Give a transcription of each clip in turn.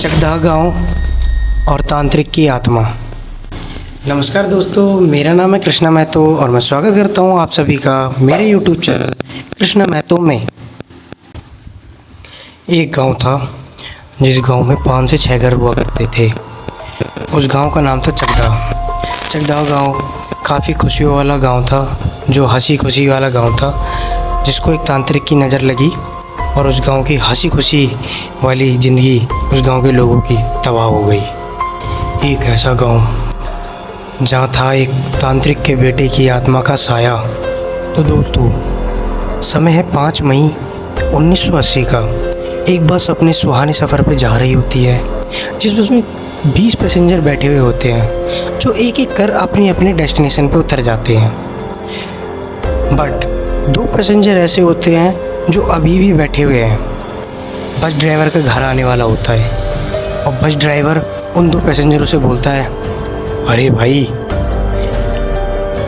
चकदाह गांव और तांत्रिक की आत्मा। नमस्कार दोस्तों, मेरा नाम है कृष्णा महतो और मैं स्वागत करता हूं आप सभी का मेरे यूट्यूब चैनल कृष्णा महतो में। एक गांव था जिस गांव में 5 से 6 घर हुआ करते थे। उस गांव का नाम था चकदाह। चकदाह गांव काफ़ी खुशियों वाला गांव था, जो हंसी खुशी वाला गांव था, जिसको एक तांत्रिक की नज़र लगी और उस गांव की हंसी खुशी वाली ज़िंदगी उस गांव के लोगों की तबाह हो गई। एक ऐसा गांव जहां था एक तांत्रिक के बेटे की आत्मा का साया। तो दोस्तों, समय है 5 मई 1980 का। एक बस अपने सुहाने सफ़र पर जा रही होती है, जिस बस में 20 पैसेंजर बैठे हुए होते हैं, जो एक एक कर अपनी अपनी डेस्टिनेशन पर उतर जाते हैं। बट 2 पैसेंजर ऐसे होते हैं जो अभी भी बैठे हुए हैं। बस ड्राइवर का घर आने वाला होता है और बस ड्राइवर उन 2 पैसेंजरों से बोलता है, अरे भाई,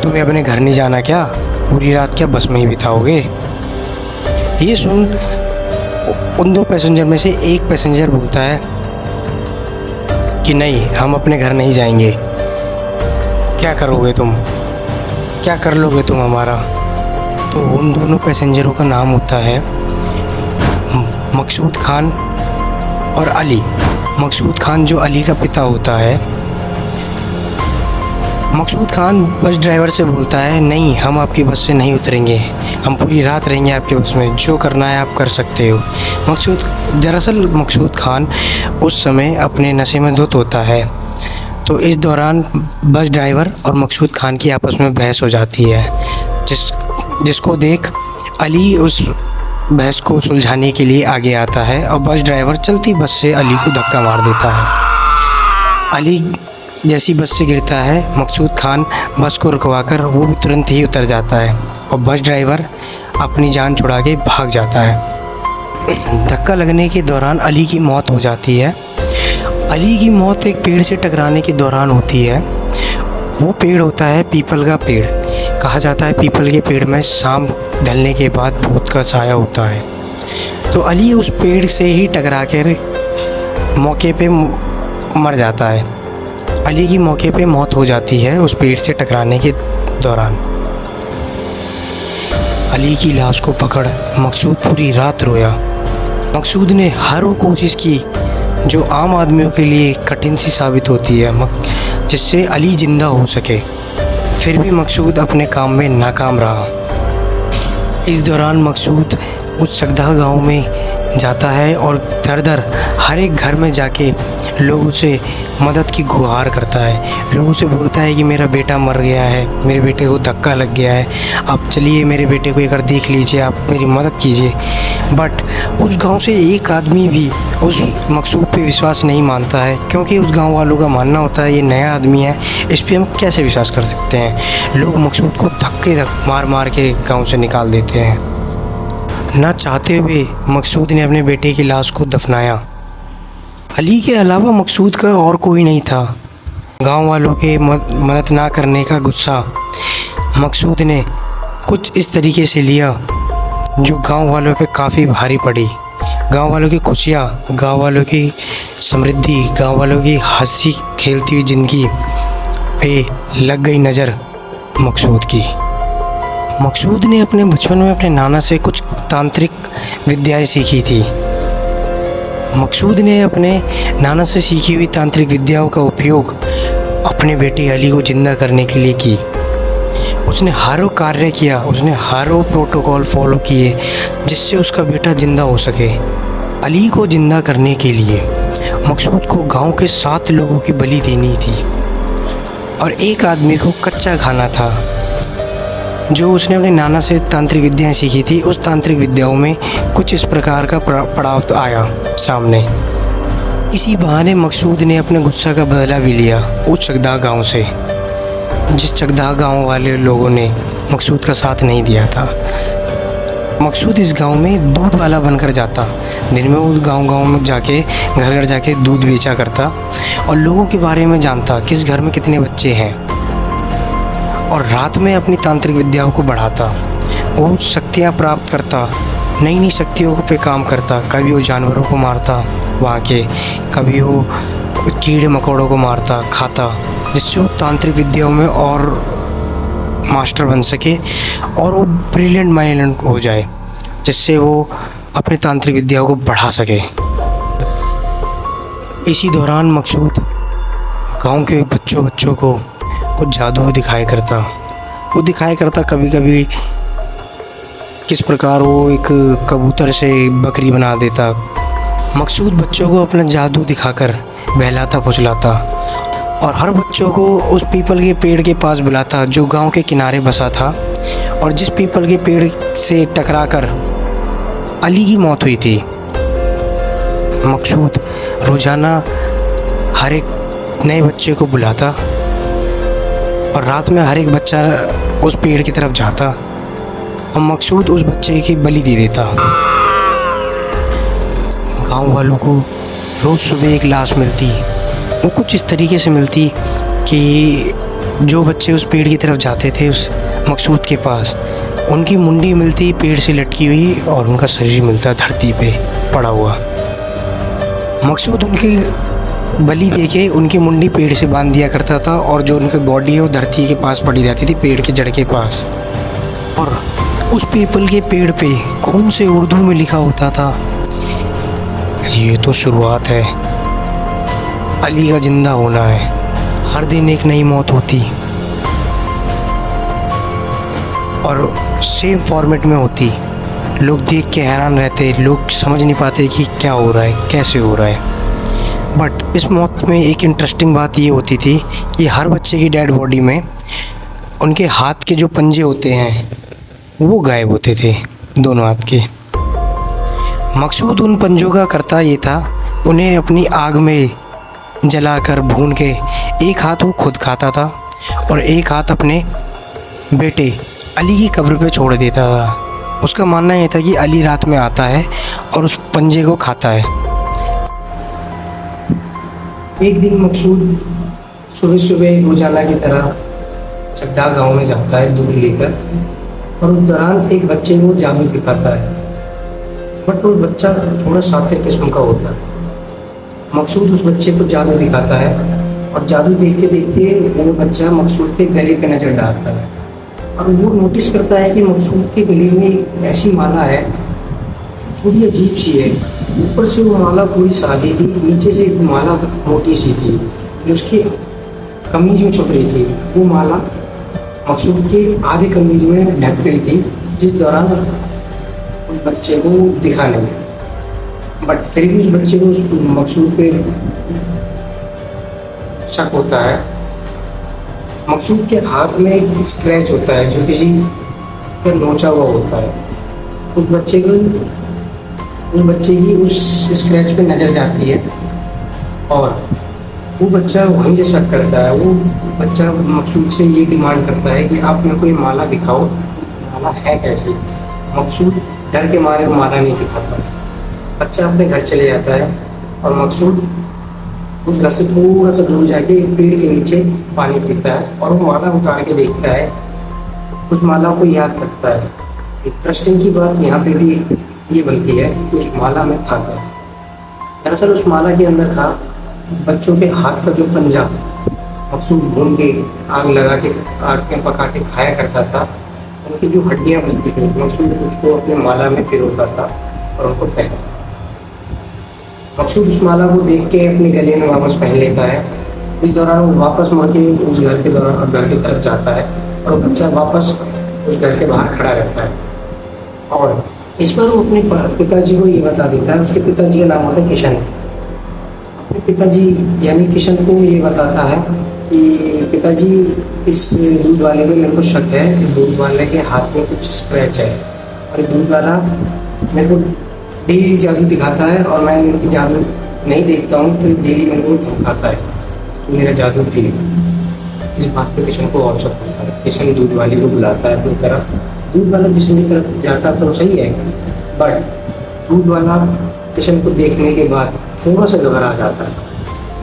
तुम्हें अपने घर नहीं जाना क्या? पूरी रात क्या बस में ही बिताओगे? ये सुन उन 2 पैसेंजर में से एक पैसेंजर बोलता है कि नहीं, हम अपने घर नहीं जाएंगे। क्या करोगे तुम? क्या कर लोगे तुम हमारा? तो उन दोनों पैसेंजरों का नाम होता है मकसूद खान और अली। मकसूद खान जो अली का पिता होता है। मकसूद खान बस ड्राइवर से बोलता है, नहीं, हम आपकी बस से नहीं उतरेंगे, हम पूरी रात रहेंगे आपकी बस में, जो करना है आप कर सकते हो। दरअसल मकसूद खान उस समय अपने नशे में धुत होता है। तो इस दौरान बस ड्राइवर और मकसूद खान की आपस में बहस हो जाती है, जिसको देख अली उस बहस को सुलझाने के लिए आगे आता है और बस ड्राइवर चलती बस से अली को धक्का मार देता है। अली जैसी बस से गिरता है, मकसूद खान बस को रुकवाकर वो भी तुरंत ही उतर जाता है और बस ड्राइवर अपनी जान छुड़ा के भाग जाता है। धक्का लगने के दौरान अली की मौत हो जाती है। अली की मौत एक पेड़ से टकराने के दौरान होती है। वो पेड़ होता है पीपल का पेड़। कहा जाता है पीपल के पेड़ में शाम ढलने के बाद भूत का साया होता है। तो अली उस पेड़ से ही टकरा कर मौके पे मर जाता है। अली की मौके पे मौत हो जाती है उस पेड़ से टकराने के दौरान। अली की लाश को पकड़ मकसूद पूरी रात रोया। मकसूद ने हर वो कोशिश की जो आम आदमियों के लिए कठिन सी साबित होती है, जिससे अली ज़िंदा हो सके। फिर भी मकसूद अपने काम में नाकाम रहा। इस दौरान मकसूद उस चकदाह गांव में जाता है और दर हर एक घर में जाके लोगों से मदद की गुहार करता है। लोगों से बोलता है कि मेरा बेटा मर गया है, मेरे बेटे को धक्का लग गया है, आप चलिए मेरे बेटे को एक बार देख लीजिए, आप मेरी मदद कीजिए। बट उस गांव से एक आदमी भी उस मकसूद पे विश्वास नहीं मानता है, क्योंकि उस गांव वालों का मानना होता है ये नया आदमी है, इस पर हम कैसे विश्वास कर सकते हैं। लोग मकसूद को धक्के मार मार के गाँव से निकाल देते हैं। ना चाहते हुए मकसूद ने अपने बेटे की लाश को दफनाया। अली के अलावा मकसूद का और कोई नहीं था। गांव वालों के मदद ना करने का गुस्सा मकसूद ने कुछ इस तरीके से लिया जो गांव वालों पे काफ़ी भारी पड़ी। गांव वालों की खुशियाँ, गांव वालों की समृद्धि, गांव वालों की हंसी खेलती हुई ज़िंदगी पे लग गई नज़र मकसूद की। मकसूद ने अपने बचपन में अपने नाना से कुछ तांत्रिक विद्याएं सीखी थी। मकसूद ने अपने नाना से सीखी हुई तांत्रिक विद्याओं का उपयोग अपने बेटे अली को जिंदा करने के लिए की। उसने हर वो कार्य किया, उसने हर वो प्रोटोकॉल फॉलो किए जिससे उसका बेटा जिंदा हो सके। अली को जिंदा करने के लिए मकसूद को गांव के 7 लोगों की बलि देनी थी और एक आदमी को कच्चा खाना था, जो उसने अपने नाना से तांत्रिक विद्याएं सीखी थी। उस तांत्रिक विद्याओं में कुछ इस प्रकार का पड़ाव आया सामने। इसी बहाने मकसूद ने अपने गुस्सा का बदला भी लिया उस चकदाह गांव से, जिस चकदाह गांव वाले लोगों ने मकसूद का साथ नहीं दिया था। मकसूद इस गांव में दूध वाला बनकर जाता। दिन में वो गांव में जाके घर घर जाके दूध बेचा करता और लोगों के बारे में जानता, किस घर में कितने बच्चे हैं, और रात में अपनी तांत्रिक विद्याओं को बढ़ाता। वो शक्तियाँ प्राप्त करता नई नई शक्तियों पे काम करता। कभी वो जानवरों को मारता वहाँ के, कभी वो कीड़े मकोड़ों को मारता खाता, जिससे वो तांत्रिक विद्याओं में और मास्टर बन सके और वो ब्रिलियंट माइंड हो जाए, जिससे वो अपनी तांत्रिक विद्याओं को बढ़ा सके। इसी दौरान मकसूद गांव के बच्चों को कुछ जादू दिखाया करता। वो दिखाया करता कभी कभी किस प्रकार वो एक कबूतर से बकरी बना देता। मकसूद बच्चों को अपना जादू दिखाकर बहलाता फुसलाता और हर बच्चों को उस पीपल के पेड़ के पास बुलाता जो गांव के किनारे बसा था, और जिस पीपल के पेड़ से टकराकर अली की मौत हुई थी। मकसूद रोज़ाना हर एक नए बच्चे को बुलाता और रात में हर एक बच्चा उस पेड़ की तरफ जाता और मकसूद उस बच्चे की बलि दे देता। गांव वालों को रोज़ सुबह एक लाश मिलती। वो कुछ इस तरीके से मिलती कि जो बच्चे उस पेड़ की तरफ जाते थे उस मकसूद के पास, उनकी मुंडी मिलती पेड़ से लटकी हुई और उनका शरीर मिलता धरती पे पड़ा हुआ। मकसूद उनकी बलि देके उनकी मुंडी पेड़ से बांध दिया करता था और जो उनकी बॉडी है वो धरती के पास पड़ी रहती थी, पेड़ के जड़ के पास। और उस पीपल के पेड़ पे कौन से उर्दू में लिखा होता था, ये तो शुरुआत है, अली का जिंदा होना है, हर दिन एक नई मौत होती और सेम फॉर्मेट में होती। लोग देख के हैरान रहते, लोग समझ नहीं पाते कि क्या हो रहा है, कैसे हो रहा है। बट इस मौत में एक इंटरेस्टिंग बात ये होती थी कि हर बच्चे की डेड बॉडी में उनके हाथ के जो पंजे होते हैं वो गायब होते थे, दोनों हाथ के। मकसूद उन पंजों का करता ये था, उन्हें अपनी आग में जलाकर भून के एक हाथ वो खुद खाता था और एक हाथ अपने बेटे अली की कब्र पे छोड़ देता था। उसका मानना ये था कि अली रात में आता है और उस पंजे को खाता है। एक दिन मकसूद सुबह सुबह रोजाना की तरह चड्डा गांव में जाता है दूध लेकर, और उस दौरान एक बच्चे को जादू दिखाता है। बट वो बच्चा थोड़ा शातिर किस्म का होता है। मकसूद उस बच्चे को जादू दिखाता है और जादू देखते देखते वो बच्चा मकसूद के गले पे नजर डालता है और वो नोटिस करता है कि मकसूद के गले में एक ऐसी माला है थोड़ी अजीब सी है। ऊपर से वो माला पूरी सादी थी, नीचे से माला मोटी सी थी जो उसकी कमीज में छुप रही थी। वो माला मकसूद के आधे कमीज में ढक गई थी, जिस दौरान उस बच्चे को दिखा नहीं। बट फिर भी उस बच्चे को उस मकसूद पे शक होता है। मकसूद के हाथ में एक स्क्रैच होता है जो किसी पर नोचा हुआ होता है। उस बच्चे की उस स्क्रैच पे नज़र जाती है और वो बच्चा वहीं से शक करता है। वो बच्चा मकसूद से ये डिमांड करता है कि आप मेरे को ये माला दिखाओ, माला है कैसी। मकसूद डर के मारे वो माला नहीं दिखाता। बच्चा अपने घर चले जाता है और मकसूद उस घर से थोड़ा सा दूर जाके एक पेड़ के नीचे पानी पीता है और वो माला उतार के देखता है, उस माला को याद करता है। इंटरेस्टिंग की बात यहाँ पे भी ये बनती है कि उस माला में था क्या। दरअसल उस माला के अंदर था बच्चों के हाथ का जो पंजा मकसूद भून के आग लगा के पका के खाया करता था, उनकी जो हड्डियाँ बचती थी मकसूद उसको अपने माला में पिरोता था और उनको पहनता। मकसूद उस माला को देख के अपने गले में वापस पहन लेता है। इस दौरान वो वापस मुड़ के उस घर की तरफ जाता है और बच्चा वापस उस घर के बाहर खड़ा रहता है और इस पर वो अपने पिताजी को ये बता देता है। उसके पिताजी का नाम होता है किशन। अपने पिताजी यानी किशन को ये बताता है कि पिताजी इस दूध वाले में मेरे को शक है कि दूध वाले के हाथ में कुछ स्क्रैच है और ये दूध वाला मेरे को डेली जादू दिखाता है और मैं इनकी जादू नहीं देखता हूँ तो डेली मेरे को धमकाता है तो मेरा जादू थी। इस बात पे किशन को और शक होता है। किशन दूध वाली को बुलाता है अपनी तरफ। दूध वाला किशन की तरफ जाता तो सही है, बट दूध वाला किशन को देखने के बाद थोड़ा सा घबरा जाता है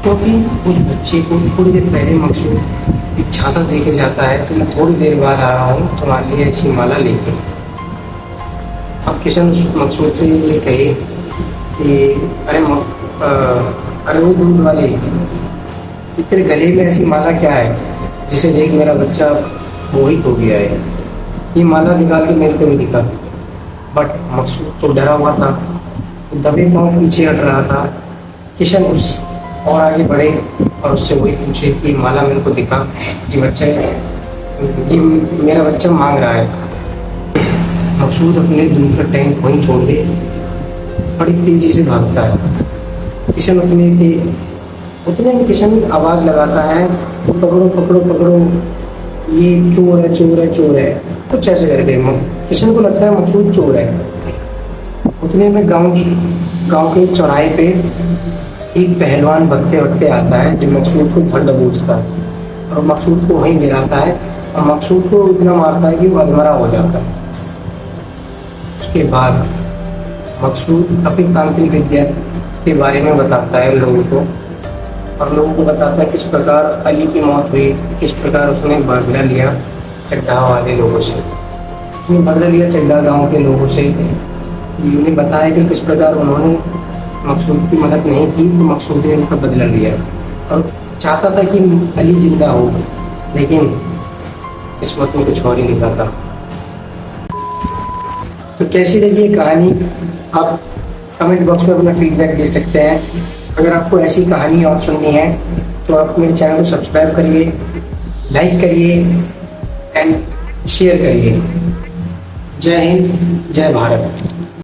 क्योंकि उस बच्चे को थोड़ी देर पहले मकसूद एक झांसा दे के जाता है तो मैं थोड़ी देर बाद आ रहा हूँ तुम्हारे लिए ऐसी माला लेके। अब किशन मकसूद से ये कहे कि अरे वो दूध वाले, तेरे गले में ऐसी माला क्या है जिसे देख मेरा बच्चा मोहित हो गया है। ये माला निकाल के मेरे को नहीं दिखा। बट मकसूद तो डरा हुआ था, दबे पाँव पीछे हट रहा था। किशन उस और आगे बढ़े और उससे वही पूछे कि माला मेरे को दिखा, ये मेरा बच्चा मांग रहा है। मकसूद अपने दूध का टैंक वहीं छोड़ के बड़ी तेजी से भागता है। किशन उतने में किशन आवाज़ लगाता है, पकड़ो पकड़ो पकड़ो, ये चोर है चोर है चोर है, कुछ ऐसे करके किशन को लगता है मकसूद चोर है। उतने में गांव के चौराहे पे एक पहलवान भगते भगते आता है जो मकसूद को धड़ दबोचता है और मकसूद को वहीं गिराता है और मकसूद को इतना मारता है कि वो अधमरा हो जाता है। उसके बाद मकसूद अपनी तांत्रिक विद्या के बारे में बताता है लोगों को और लोगों को बताता है किस प्रकार अली की मौत हुई, किस प्रकार उसने बदला लिया चड्ढा वाले लोगों से। उसने बदला लिया चड्ढा गाँव के लोगों से। उन्हें बताया कि किस प्रकार उन्होंने मकसूद की मदद नहीं की तो मकसूद ने उनका बदला लिया और चाहता था कि अली जिंदा हो, लेकिन किस्मत में कुछ और ही लिखा था। तो कैसी लगी ये कहानी, आप कमेंट बॉक्स में अपना फीडबैक दे सकते हैं। अगर आपको ऐसी कहानी और सुननी है तो आप मेरे चैनल को सब्सक्राइब करिए, लाइक करिए एंड शेयर करिए। जय हिंद, जय भारत।